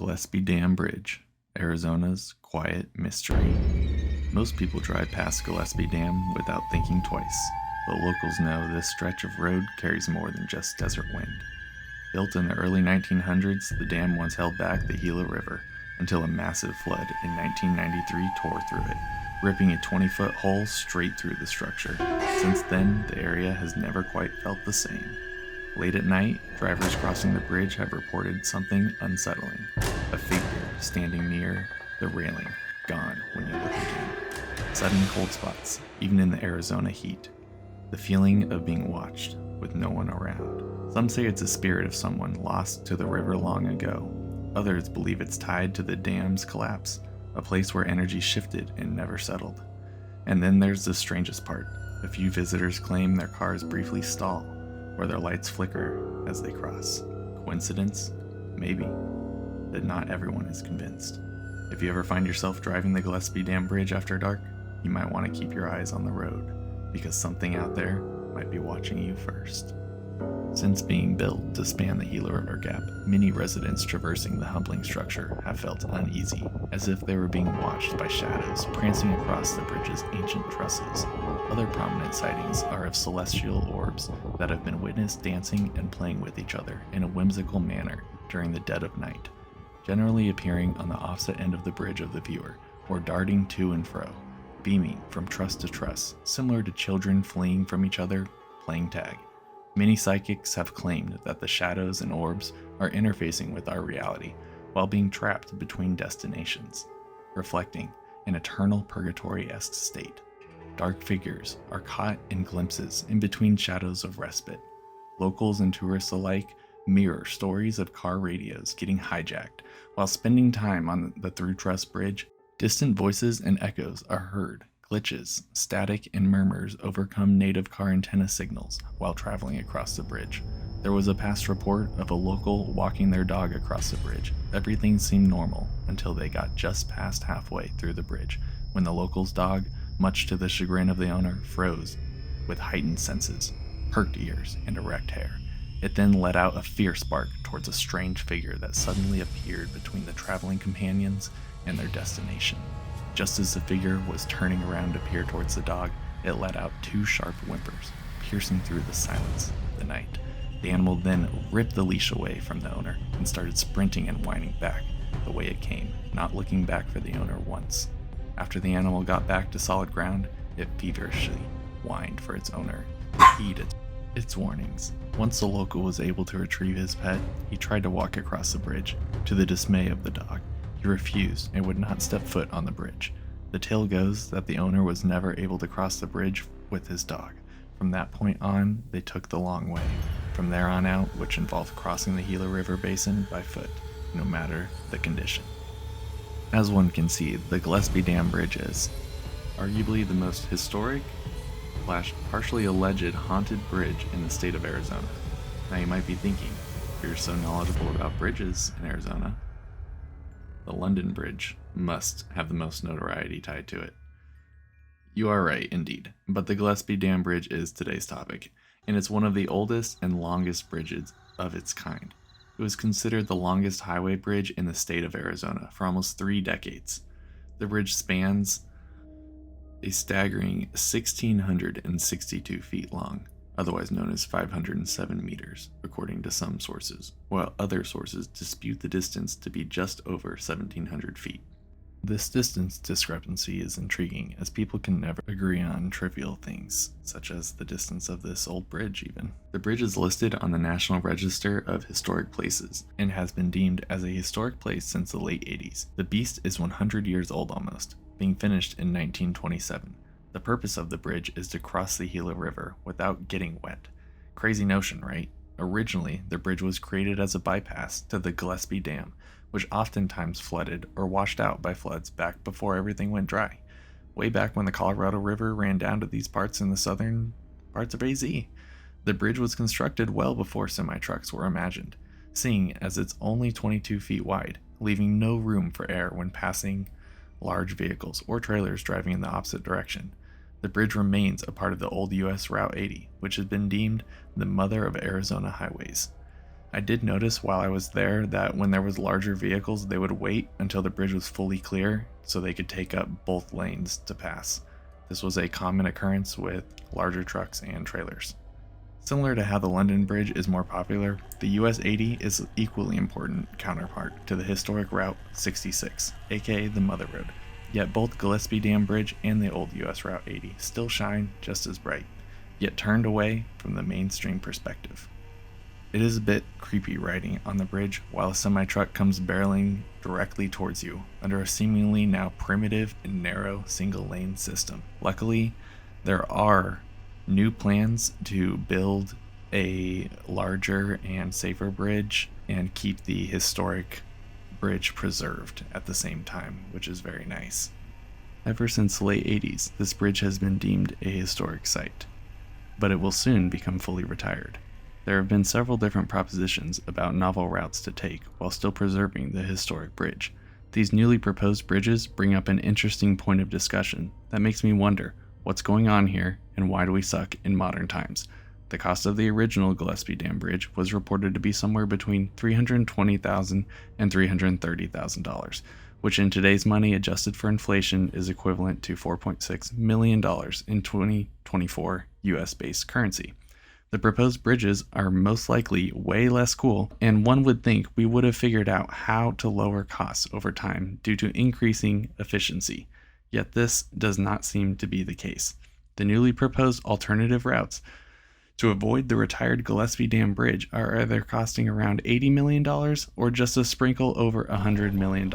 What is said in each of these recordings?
Gillespie Dam Bridge, Arizona's quiet mystery. Most people drive past Gillespie Dam without thinking twice, but locals know this stretch of road carries more than just desert wind. Built in the early 1900s, the dam once held back the Gila River until a massive flood in 1993 tore through it, ripping a 20-foot hole straight through the structure. Since then, the area has never quite felt the same. Late at night, drivers crossing the bridge have reported something unsettling. A figure standing near the railing, gone when you look again. Sudden cold spots, even in the Arizona heat. The feeling of being watched with no one around. Some say it's a spirit of someone lost to the river long ago. Others believe it's tied to the dam's collapse, a place where energy shifted and never settled. And then there's the strangest part. A few visitors claim their cars briefly stall, or their lights flicker as they cross. Coincidence? Maybe. But not everyone is convinced. If you ever find yourself driving the Gillespie Dam Bridge after dark, you might want to keep your eyes on the road, because something out there might be watching you first. Since being built to span the Gila River Gap, many residents traversing the humbling structure have felt uneasy, as if they were being watched by shadows prancing across the bridge's ancient trusses. Other prominent sightings are of celestial orbs that have been witnessed dancing and playing with each other in a whimsical manner during the dead of night, generally appearing on the opposite end of the bridge of the viewer, or darting to and fro, beaming from truss to truss, similar to children fleeing from each other, playing tag. Many psychics have claimed that the shadows and orbs are interfacing with our reality while being trapped between destinations, reflecting an eternal purgatory-esque state. Dark figures are caught in glimpses in between shadows of respite. Locals and tourists alike mirror stories of car radios getting hijacked while spending time on the through truss bridge. Distant voices and echoes are heard. Glitches, static, and murmurs overcome native car antenna signals while traveling across the bridge. There was a past report of a local walking their dog across the bridge. Everything seemed normal until they got just past halfway through the bridge, when the local's dog, much to the chagrin of the owner, froze with heightened senses, perked ears, and erect hair. It then let out a fierce bark towards a strange figure that suddenly appeared between the traveling companions and their destination. Just as the figure was turning around to peer towards the dog, it let out two sharp whimpers, piercing through the silence of the night. The animal then ripped the leash away from the owner and started sprinting and whining back the way it came, not looking back for the owner once. After the animal got back to solid ground, it feverishly whined for its owner to heed its warnings. Once the local was able to retrieve his pet, he tried to walk across the bridge, to the dismay of the dog. He refused and would not step foot on the bridge. The tale goes that the owner was never able to cross the bridge with his dog. From that point on, they took the long way. From there on out, which involved crossing the Gila River Basin by foot, no matter the condition. As one can see, the Gillespie Dam Bridge is arguably the most historic / partially alleged haunted bridge in the state of Arizona. Now you might be thinking, if you're so knowledgeable about bridges in Arizona, the London Bridge must have the most notoriety tied to it. You are right, indeed, but the Gillespie Dam Bridge is today's topic, and it's one of the oldest and longest bridges of its kind. It was considered the longest highway bridge in the state of Arizona for almost 3 decades. The bridge spans a staggering 1,662 feet long, otherwise known as 507 meters, according to some sources, while other sources dispute the distance to be just over 1,700 feet. This distance discrepancy is intriguing, as people can never agree on trivial things, such as the distance of this old bridge even. The bridge is listed on the National Register of Historic Places, and has been deemed as a historic place since the late 80s. The beast is 100 years old almost, being finished in 1927. The purpose of the bridge is to cross the Gila River without getting wet. Crazy notion, right? Originally, the bridge was created as a bypass to the Gillespie Dam, which oftentimes flooded or washed out by floods back before everything went dry. Way back when the Colorado River ran down to these parts in the southern parts of AZ. The bridge was constructed well before semi-trucks were imagined, seeing as it's only 22 feet wide, leaving no room for air when passing large vehicles or trailers driving in the opposite direction. The bridge remains a part of the old US Route 80, which has been deemed the mother of Arizona highways. I did notice while I was there that when there was larger vehicles, they would wait until the bridge was fully clear so they could take up both lanes to pass. This was a common occurrence with larger trucks and trailers. Similar to how the London Bridge is more popular, the US 80 is equally important counterpart to the historic Route 66, aka the Mother Road. Yet both Gillespie Dam Bridge and the old US Route 80 still shine just as bright, yet turned away from the mainstream perspective. It is a bit creepy riding on the bridge while a semi-truck comes barreling directly towards you under a seemingly now primitive and narrow single-lane system. Luckily, there are new plans to build a larger and safer bridge and keep the historic bridge preserved at the same time, which is very nice. Ever since the late 80s, this bridge has been deemed a historic site, but it will soon become fully retired. There have been several different propositions about novel routes to take while still preserving the historic bridge. These newly proposed bridges bring up an interesting point of discussion that makes me wonder what's going on here and why do we suck in modern times. The cost of the original Gillespie Dam Bridge was reported to be somewhere between $320,000 and $330,000, which in today's money adjusted for inflation is equivalent to $4.6 million in 2024 US-based currency. The proposed bridges are most likely way less cool, and one would think we would have figured out how to lower costs over time due to increasing efficiency. Yet this does not seem to be the case. The newly proposed alternative routes to avoid the retired Gillespie Dam Bridge are either costing around $80 million or just a sprinkle over $100 million.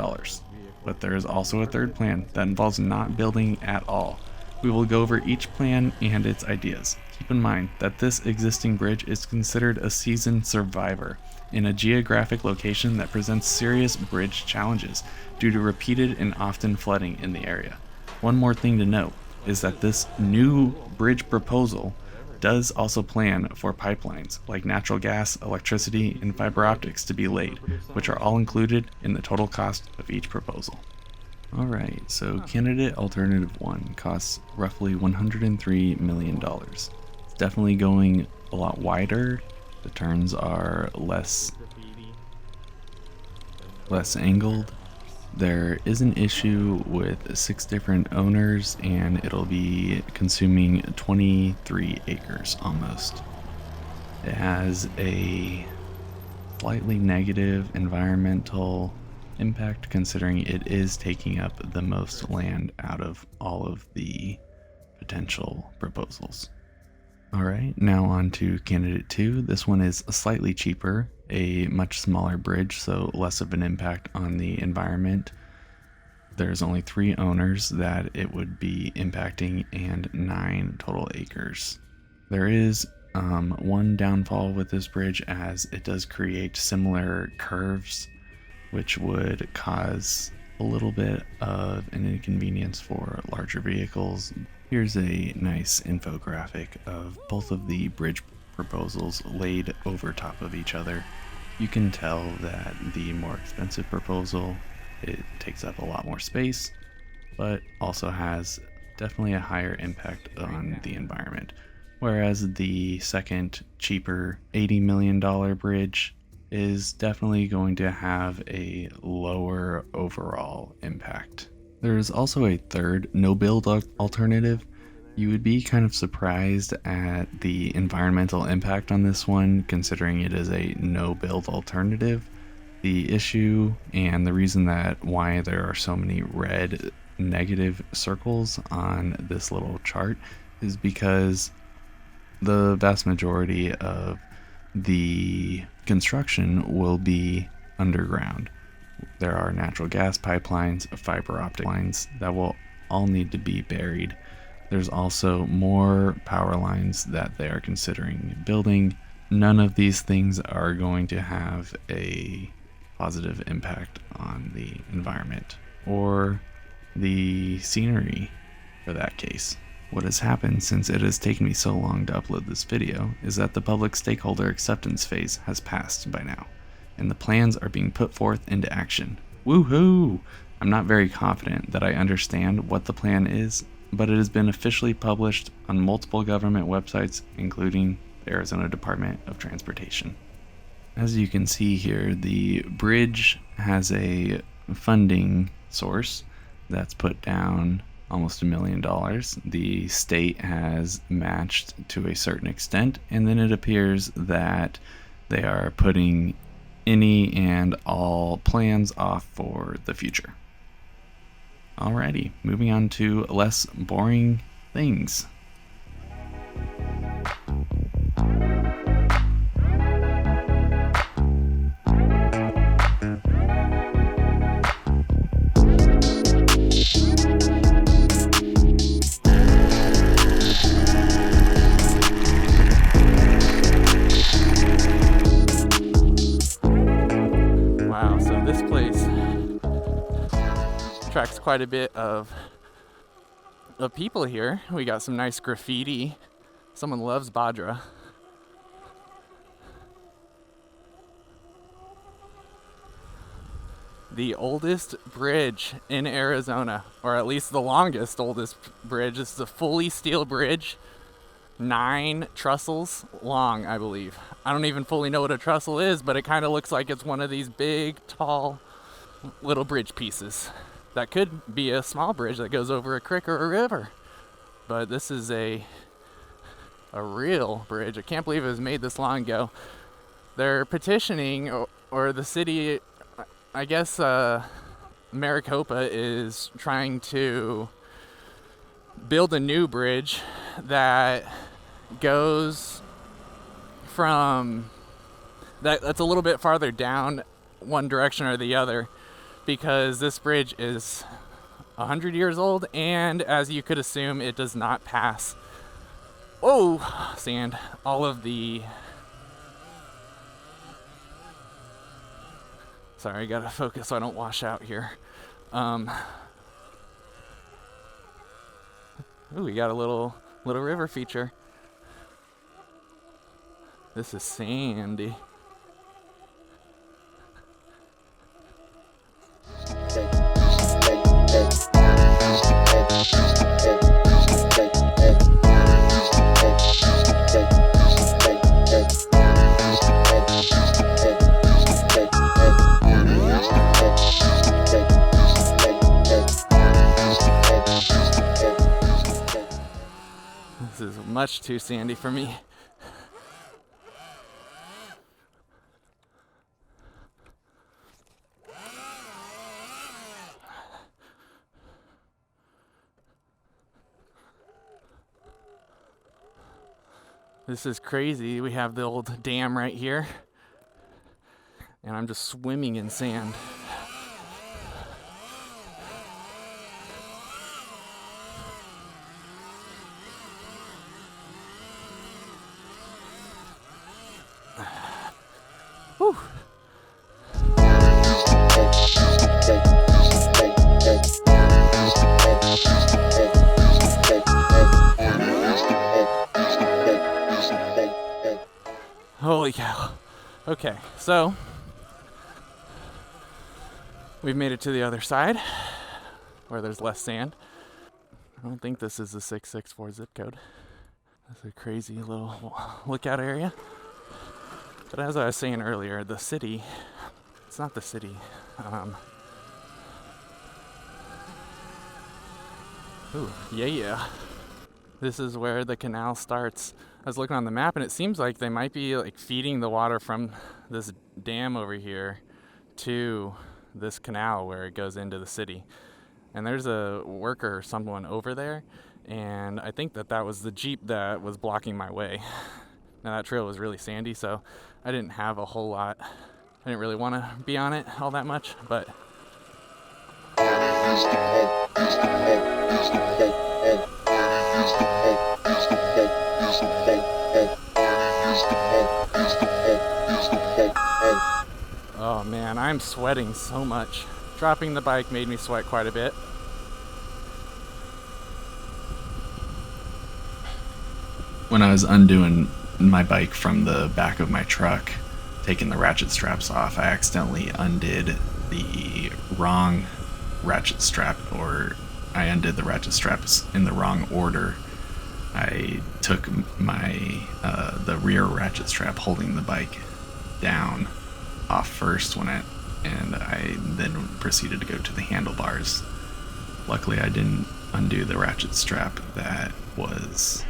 But there is also a third plan that involves not building at all. We will go over each plan and its ideas. Keep in mind that this existing bridge is considered a seasoned survivor in a geographic location that presents serious bridge challenges due to repeated and often flooding in the area. One more thing to note is that this new bridge proposal does also plan for pipelines like natural gas, electricity, and fiber optics to be laid, which are all included in the total cost of each proposal. Alright, so candidate alternative 1 costs roughly $103 million. It's definitely going a lot wider. The turns are less angled. There is an issue with 6 different owners, and it'll be consuming 23 acres almost. It has a slightly negative environmental impact considering it is taking up the most land out of all of the potential proposals. Alright, now on to candidate 2. This one is slightly cheaper, a much smaller bridge, so less of an impact on the environment. There's only 3 owners that it would be impacting and 9 total acres. There is one downfall with this bridge, as it does create similar curves, which would cause a little bit of an inconvenience for larger vehicles. Here's a nice infographic of both of the bridge proposals laid over top of each other. You can tell that the more expensive proposal, it takes up a lot more space, but also has definitely a higher impact on the environment. Whereas the second, cheaper $80 million bridge is definitely going to have a lower overall impact. There's also a third no-build alternative. You would be kind of surprised at the environmental impact on this one, considering it is a no-build alternative. The issue and the reason that why there are so many red negative circles on this little chart is because the vast majority of the construction will be underground. There are natural gas pipelines, fiber optic lines that will all need to be buried. There's also more power lines that they are considering building. None of these things are going to have a positive impact on the environment or the scenery for that case. What has happened since it has taken me so long to upload this video is that the public stakeholder acceptance phase has passed by now, and the plans are being put forth into action. Woohoo! I'm not very confident that I understand what the plan is, but it has been officially published on multiple government websites, including the Arizona Department of Transportation. As you can see here, the bridge has a funding source that's put down almost $1 million. The state has matched to a certain extent, and then it appears that they are putting any and all plans off for the future. Alrighty, moving on to less boring things. Wow, so this place attracts quite a bit of people here. We got some nice graffiti. Someone loves Badra. The oldest bridge in Arizona, or at least the oldest bridge. This is a fully steel bridge, 9 trussels long, I believe. I don't even fully know what a trussel is, but it kind of looks like it's one of these big, tall, little bridge pieces. That could be a small bridge that goes over a creek or a river. But this is a real bridge. I can't believe it was made this long ago. They're petitioning, or the city, I guess Maricopa is trying to build a new bridge that goes from that's a little bit farther down one direction or the other, because this bridge is 100 years old, and as you could assume, it does not pass sand, all of the sorry, I gotta focus so I don't wash out here. We got a little river feature. This is sandy. This is much too sandy for me. This is crazy. We have the old dam right here, and I'm just swimming in sand. Whew. Holy cow. Okay, so we've made it to the other side where there's less sand. I don't think this is a 664 zip code. That's a crazy little lookout area. But as I was saying earlier, the city, it's not the city. Yeah. This is where the canal starts. I was looking on the map, and it seems like they might be like feeding the water from this dam over here to this canal where it goes into the city. And there's a worker or someone over there, and I think that was the Jeep that was blocking my way. Now that trail was really sandy, so I didn't have a whole lot. I didn't really want to be on it all that much, but oh man, I'm sweating so much. Dropping the bike made me sweat quite a bit. When I was undoing my bike from the back of my truck, taking the ratchet straps off, I accidentally undid the wrong ratchet strap, or I undid the ratchet straps in the wrong order. I took my the rear ratchet strap holding the bike down off first and I then proceeded to go to the handlebars. Luckily, I didn't undo the ratchet strap that was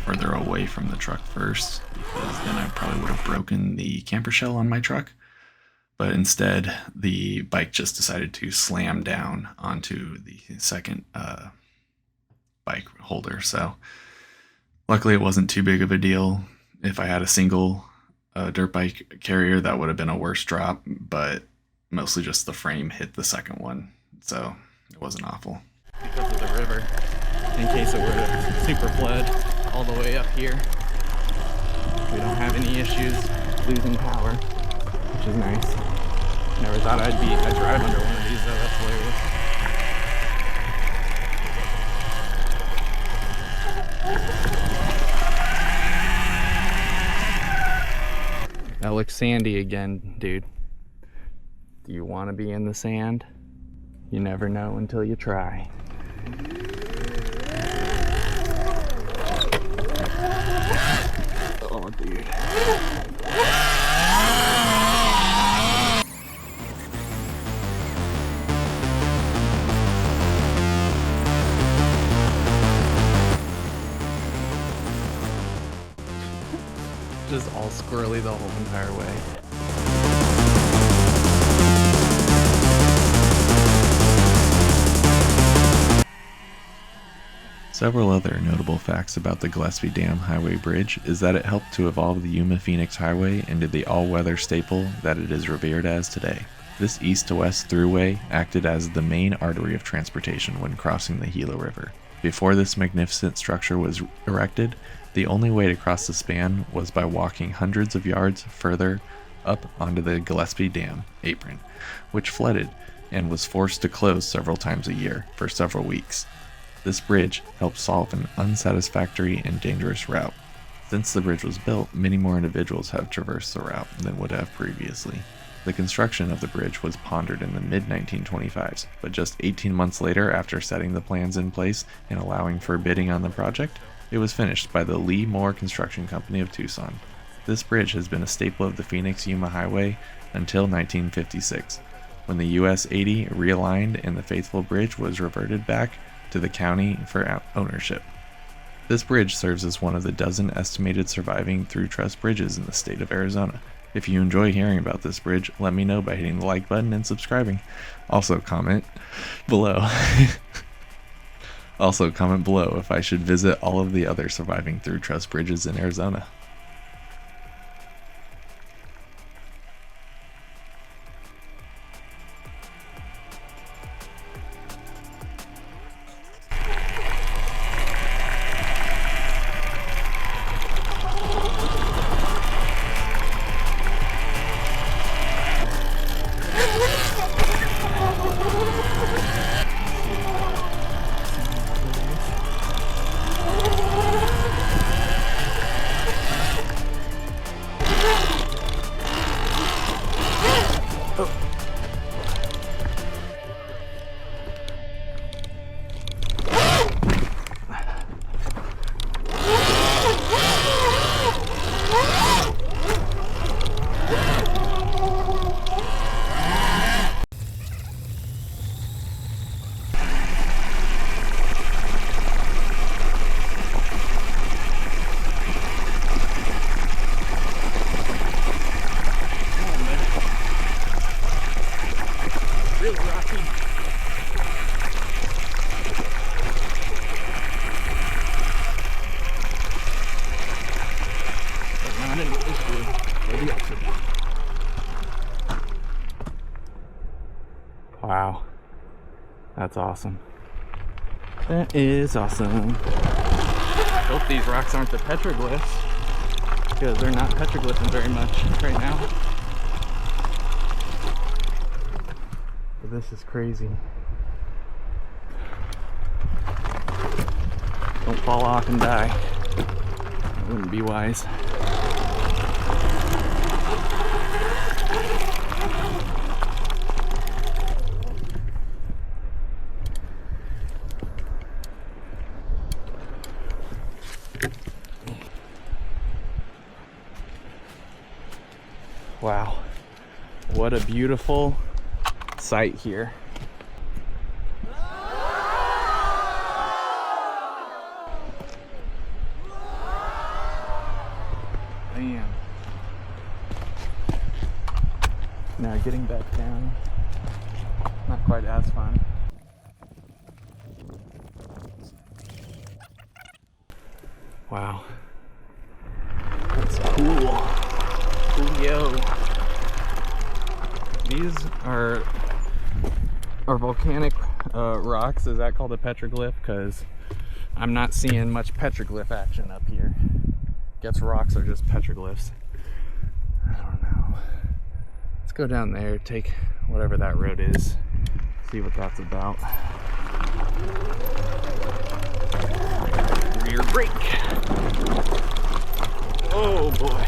further away from the truck first, because then I probably would have broken the camper shell on my truck. But instead, the bike just decided to slam down onto the second bike holder. So luckily, it wasn't too big of a deal. If I had a single dirt bike carrier, that would have been a worse drop, but mostly just the frame hit the second one. So it wasn't awful. Because of the river, in case it were to super flood all the way up here, we don't have any issues losing power, which is nice. Never thought I'd drive under one of these though. That's hilarious. That looks sandy again, dude. Do you want to be in the sand? You never know until you try. Oh, dude. Just all squirrely the whole entire way. Several other notable facts about the Gillespie Dam Highway Bridge is that it helped to evolve the Yuma-Phoenix Highway into the all-weather staple that it is revered as today. This east-to-west throughway acted as the main artery of transportation when crossing the Gila River. Before this magnificent structure was erected, the only way to cross the span was by walking hundreds of yards further up onto the Gillespie Dam apron, which flooded and was forced to close several times a year for several weeks. This bridge helped solve an unsatisfactory and dangerous route. Since the bridge was built, many more individuals have traversed the route than would have previously. The construction of the bridge was pondered in the mid-1925s, but just 18 months later, after setting the plans in place and allowing for bidding on the project, it was finished by the Lee Moore Construction Company of Tucson. This bridge has been a staple of the Phoenix-Yuma Highway until 1956, when the US 80 realigned and the Faithful Bridge was reverted back to the county for ownership. This bridge serves as one of the dozen estimated surviving through-truss bridges in the state of Arizona. If you enjoy hearing about this bridge, let me know by hitting the like button and subscribing. Also comment below. If I should visit all of the other surviving through-truss bridges in Arizona. Wow, that's awesome. That is awesome. Hope these rocks aren't the petroglyphs, because they're not petroglyphing very much right now. But this is crazy. Don't fall off and die. That wouldn't be wise. Wow, what a beautiful sight here. Damn. Now getting back down, not quite as fun. Wow, that's cool. Coolio. These are volcanic rocks. Is that called a petroglyph? Because I'm not seeing much petroglyph action up here. Guess rocks are just petroglyphs. I don't know. Let's go down there, take whatever that road is, see what that's about. Rear brake. Oh boy.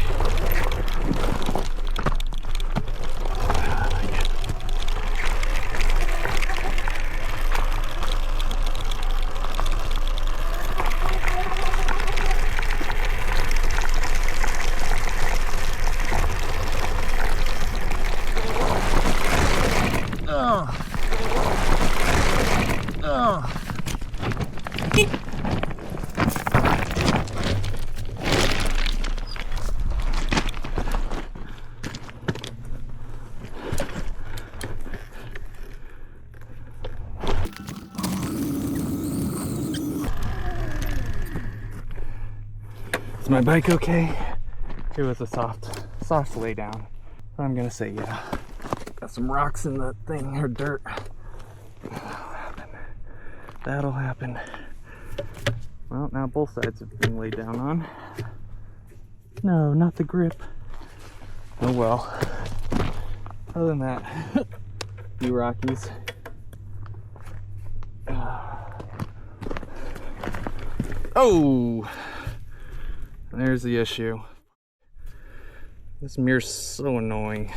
Is my bike okay? It was a soft lay down. I'm gonna say yeah. Got some rocks in the thing, or dirt. That'll happen. Well, now both sides have been laid down on. No, not the grip. Oh well. Other than that, you Rockies. Oh! There's the issue. This mirror's so annoying.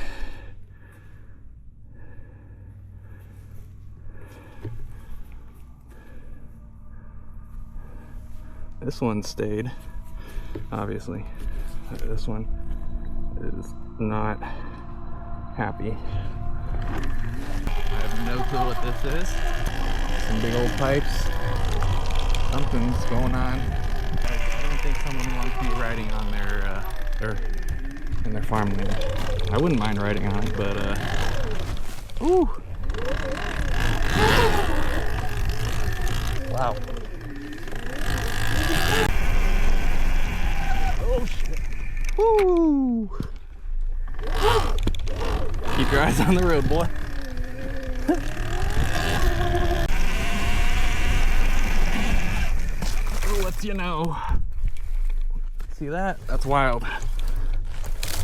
This one stayed, obviously. This one is not happy. I have no clue what this is. Some big old pipes. Something's going on. I don't think someone wants me riding on their, or in their farmland. I wouldn't mind riding on it, but, ooh! Wow. Oh shit. Woo! Keep your eyes on the road, boy. It'll let you know. See that? That's wild.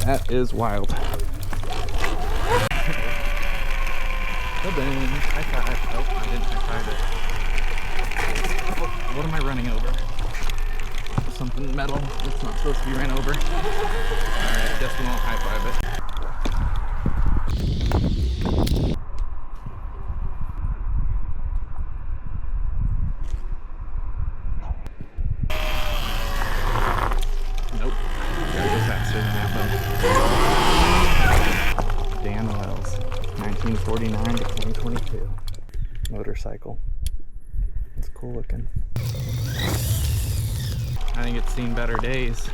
That is wild. High five. Oh, I didn't high five it. What am I running over? Something metal that's not supposed to be ran over. Alright, guess we won't high five it. Nope. Gotta go faster than that though. Dan Wells, 1949 to 2022. Motorcycle. It's cool looking. I think it's seen better days.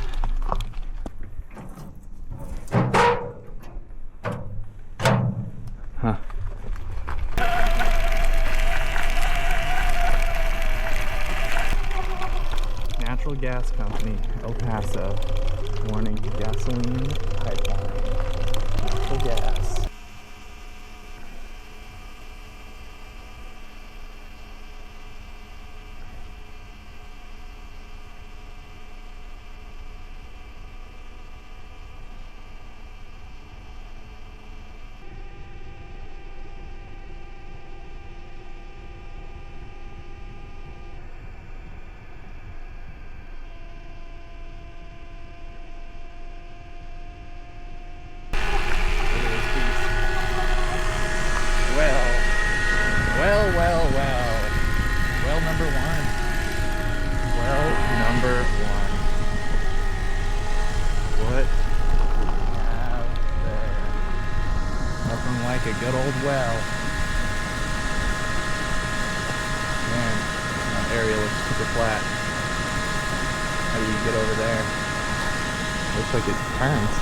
Huh. Natural Gas Company, El Paso. Warning, gasoline pipeline. Natural gas. like a good old well. Man, that area looks super flat. How do you get over there? Looks like it turns.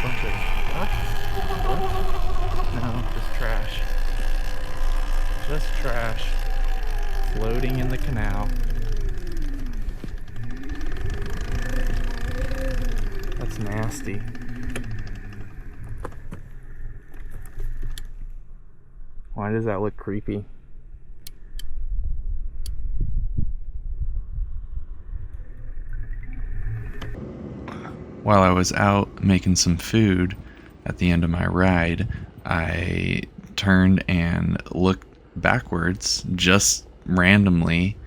Bunch of ducks? No, just trash. Just trash. Floating in the canal. That's nasty. Why does that look creepy? While I was out making some food at the end of my ride, I turned and looked backwards just randomly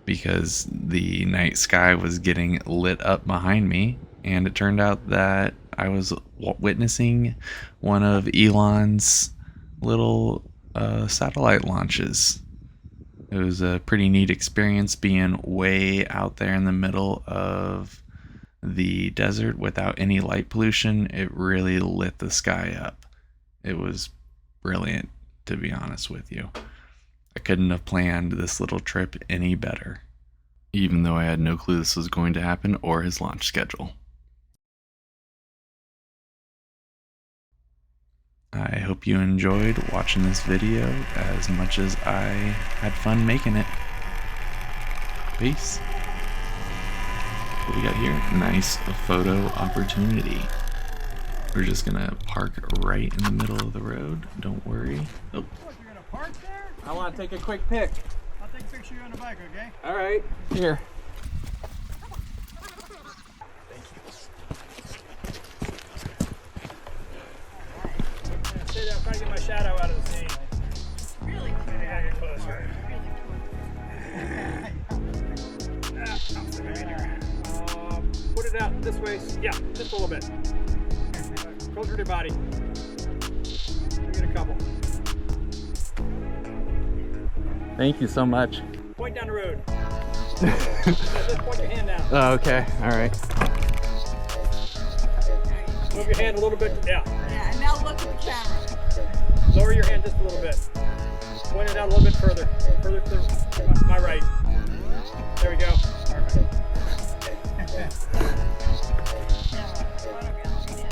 because the night sky was getting lit up behind me, and it turned out that I was witnessing one of Elon's little satellite launches. It was a pretty neat experience being way out there in the middle of the desert without any light pollution. It really lit the sky up. It was brilliant, to be honest with you. I couldn't have planned this little trip any better, even though I had no clue this was going to happen or his launch schedule. I hope you enjoyed watching this video as much as I had fun making it. Peace. What we got here? Nice photo opportunity. We're just gonna park right in the middle of the road. Don't worry. Oh. What, you're gonna park there? I want to take a quick pic. I'll take a picture of you on the bike, okay? All right. Here. Stay there, I'm trying to get my shadow out of the scene. Really? I gotta get closer. Put it out this way. Yeah, just a little bit. Closer to your body. We get a couple. Thank you so much. Point down the road. Just point your hand down. Oh, okay. All right. Move your hand a little bit. Yeah. Yeah, and now look at the camera. Lower your hand just a little bit. Point it out a little bit further. Further to my right. There we go. Perfect.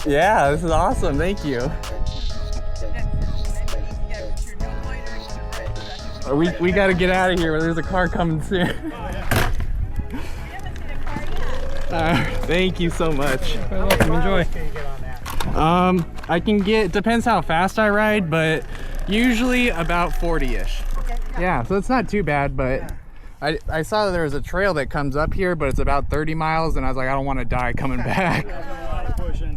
Yeah, this is awesome. Thank you. We got to get out of here. There's a car coming soon. Thank you so much. Welcome. Enjoy. I can get, depends how fast I ride, but usually about 40-ish. Yeah, so it's not too bad, but I saw that there was a trail that comes up here, but it's about 30 miles, and I was like, I don't want to die coming back.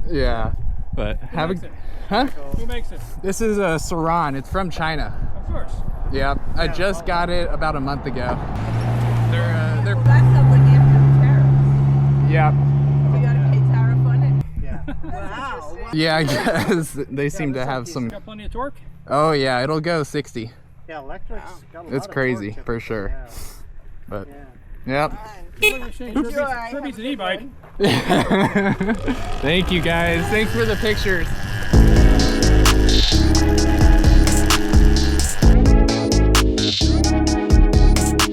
Yeah, but have a, huh? Who makes it? This is a Saran. It's from China. Of course. Yeah, I just got it about a month ago. They're Well, that sounds like after the tariff. yeah. You gotta pay tariff on it. Yeah. Wow. Yeah, I guess they seem to have some. Got plenty of torque? Oh yeah, it'll go 60. Yeah, electric's got a lot It's of crazy torque to for it. sure. Yeah. But Yeah. yep. Kirby's an e-bike. Thank you guys. Thanks for the pictures.